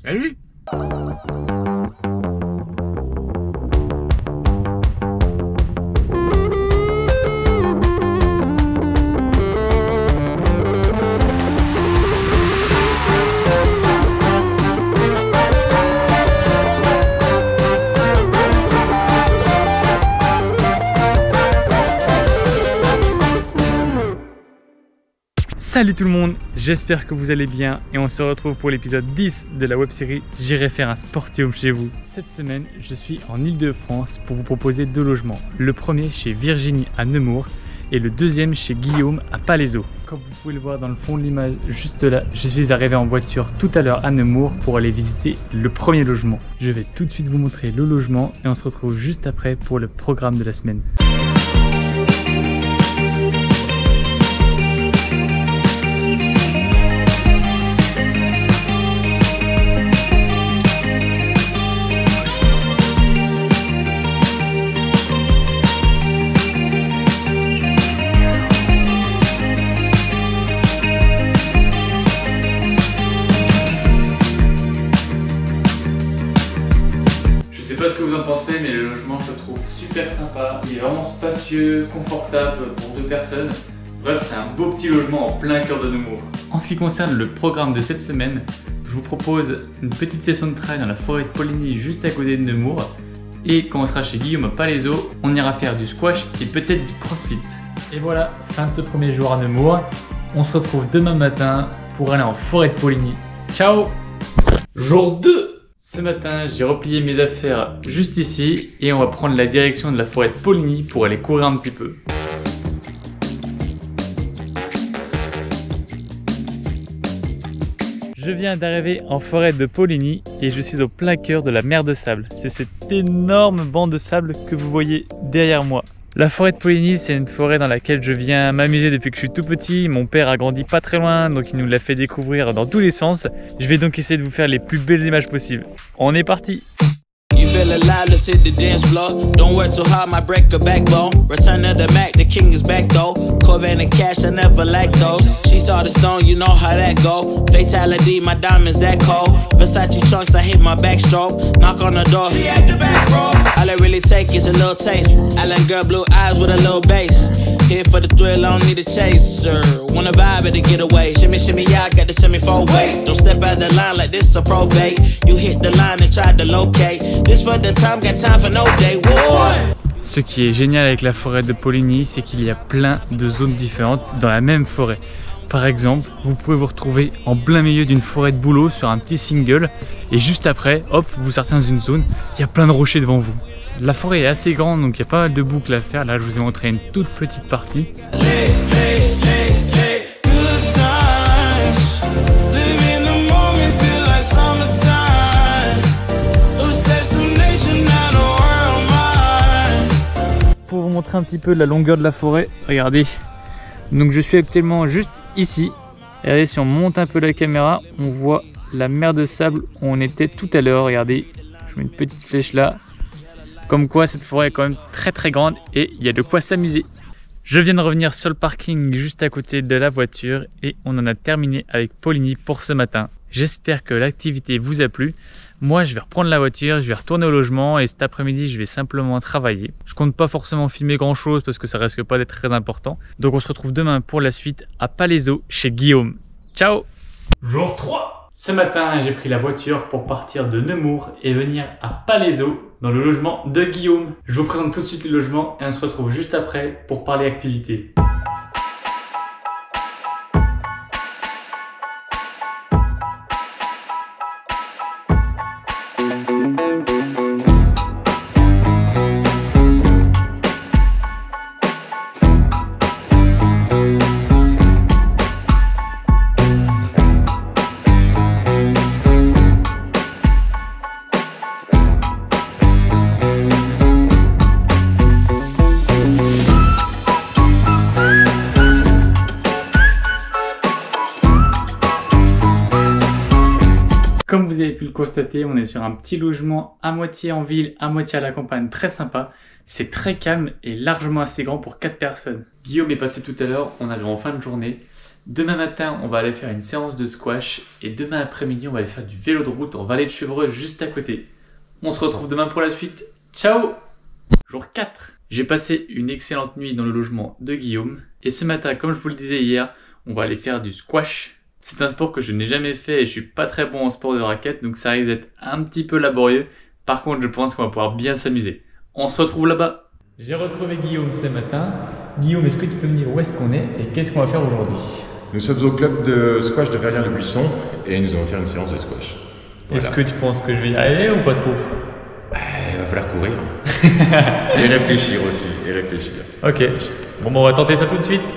Salut! Salut tout le monde, j'espère que vous allez bien et on se retrouve pour l'épisode 10 de la web-série J'irai faire un sportium chez vous. Cette semaine, je suis en Île-de-France pour vous proposer deux logements. Le premier chez Virginie à Nemours et le deuxième chez Guillaume à Palaiseau. Comme vous pouvez le voir dans le fond de l'image juste là, je suis arrivé en voiture tout à l'heure à Nemours pour aller visiter le premier logement. Je vais tout de suite vous montrer le logement et on se retrouve juste après pour le programme de la semaine. Je sais pas ce que vous en pensez, mais le logement je le trouve super sympa. Il est vraiment spacieux, confortable pour deux personnes. Bref, c'est un beau petit logement en plein cœur de Nemours. En ce qui concerne le programme de cette semaine, je vous propose une petite session de trail dans la forêt de Poligny juste à côté de Nemours. Et quand on sera chez Guillaume à Palaiseau, on ira faire du squash et peut-être du crossfit. Et voilà, fin de ce premier jour à Nemours. On se retrouve demain matin pour aller en forêt de Poligny. Ciao! Jour 2! Ce matin, j'ai replié mes affaires juste ici et on va prendre la direction de la forêt de Poligny pour aller courir un petit peu. Je viens d'arriver en forêt de Poligny et je suis au plein cœur de la mer de sable. C'est cette énorme bande de sable que vous voyez derrière moi. La forêt de Poligny, c'est une forêt dans laquelle je viens m'amuser depuis que je suis tout petit. Mon père a grandi pas très loin, donc il nous l'a fait découvrir dans tous les sens. Je vais donc essayer de vous faire les plus belles images possibles. On est parti! Feel alive, let's hit the dance floor. Don't work too hard, might break a backbone. Return of the Mac, the king is back though. Corvette and cash, I never lack those. She saw the stone, you know how that go. Fatality, my diamonds that cold. Versace trunks, I hit my backstroke. Knock on the door, she at the back, bro. All I really take is a little taste. Island girl, blue eyes with a little bass. Here for the thrill, I don't need a chaser. Wanna vibe it to get away. Shimmy, shimmy, yeah, I got the semi-fold weight. Don't step out the line like this a probate. You hit the line and try to locate. This for the time, got time for no day. What? Ce qui est génial avec la forêt de Poligny, c'est qu'il y a plein de zones différentes dans la même forêt. Par exemple, vous pouvez vous retrouver en plein milieu d'une forêt de bouleaux sur un petit single et juste après, hop, vous sortez dans une zone, il y a plein de rochers devant vous. La forêt est assez grande, donc il y a pas mal de boucles à faire. Là, je vous ai montré une toute petite partie. Pour vous montrer un petit peu la longueur de la forêt, regardez. Donc je suis actuellement juste ici. Regardez, si on monte un peu la caméra, on voit la mer de sable où on était tout à l'heure. Regardez, je mets une petite flèche là. Comme quoi cette forêt est quand même très grande et il y a de quoi s'amuser. Je viens de revenir sur le parking juste à côté de la voiture et on en a terminé avec Poligny pour ce matin. J'espère que l'activité vous a plu. Moi, je vais reprendre la voiture, je vais retourner au logement et cet après-midi, je vais simplement travailler. Je compte pas forcément filmer grand-chose parce que ça risque pas d'être très important. Donc on se retrouve demain pour la suite à Palaiseau chez Guillaume. Ciao! Jour 3! Ce matin, j'ai pris la voiture pour partir de Nemours et venir à Palaiseau dans le logement de Guillaume. Je vous présente tout de suite le logement et on se retrouve juste après pour parler activité. Comme vous avez pu le constater, on est sur un petit logement à moitié en ville, à moitié à la campagne, très sympa. C'est très calme et largement assez grand pour 4 personnes. Guillaume est passé tout à l'heure, on arrive en fin de journée. Demain matin, on va aller faire une séance de squash et demain après-midi, on va aller faire du vélo de route en vallée de Chevreuse juste à côté. On se retrouve demain pour la suite. Ciao! Jour 4. J'ai passé une excellente nuit dans le logement de Guillaume et ce matin, comme je vous le disais hier, on va aller faire du squash. C'est un sport que je n'ai jamais fait et je suis pas très bon en sport de raquette, donc ça risque d'être un petit peu laborieux. Par contre, je pense qu'on va pouvoir bien s'amuser. On se retrouve là-bas. J'ai retrouvé Guillaume ce matin. Guillaume, est-ce que tu peux me dire où est-ce qu'on est et qu'est-ce qu'on va faire aujourd'hui? Nous sommes au club de squash de Verrières-le-Buisson et nous allons faire une séance de squash. Voilà. Est-ce que tu penses que je vais y aller ou pas trop? Il va falloir courir. Et réfléchir aussi, et réfléchir. Ok, bon, on va tenter ça tout de suite.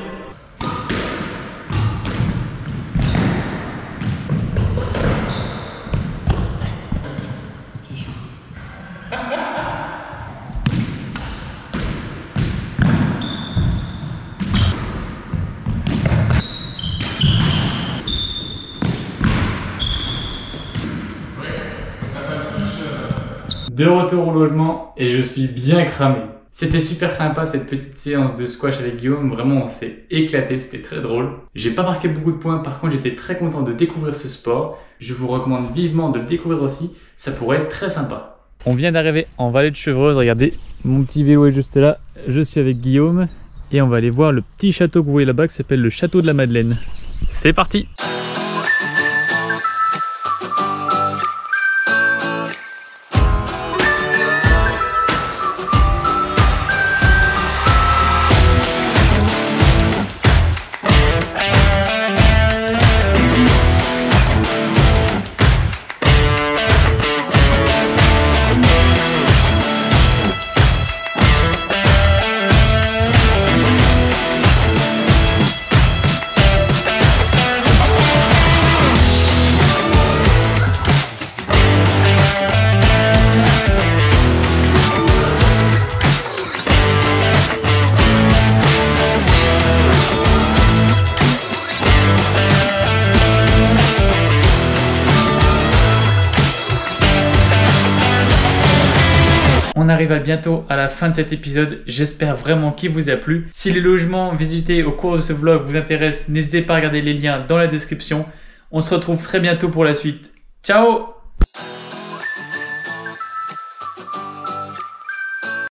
De retour au logement et je suis bien cramé. C'était super sympa cette petite séance de squash avec Guillaume, vraiment on s'est éclaté, c'était très drôle. J'ai pas marqué beaucoup de points, par contre j'étais très content de découvrir ce sport. Je vous recommande vivement de le découvrir aussi, ça pourrait être très sympa. On vient d'arriver en vallée de Chevreuse, regardez, mon petit vélo est juste là, je suis avec Guillaume et on va aller voir le petit château que vous voyez là-bas qui s'appelle le château de la Madeleine. C'est parti! On arrive bientôt à la fin de cet épisode, j'espère vraiment qu'il vous a plu. Si les logements visités au cours de ce vlog vous intéressent, n'hésitez pas à regarder les liens dans la description. On se retrouve très bientôt pour la suite. Ciao!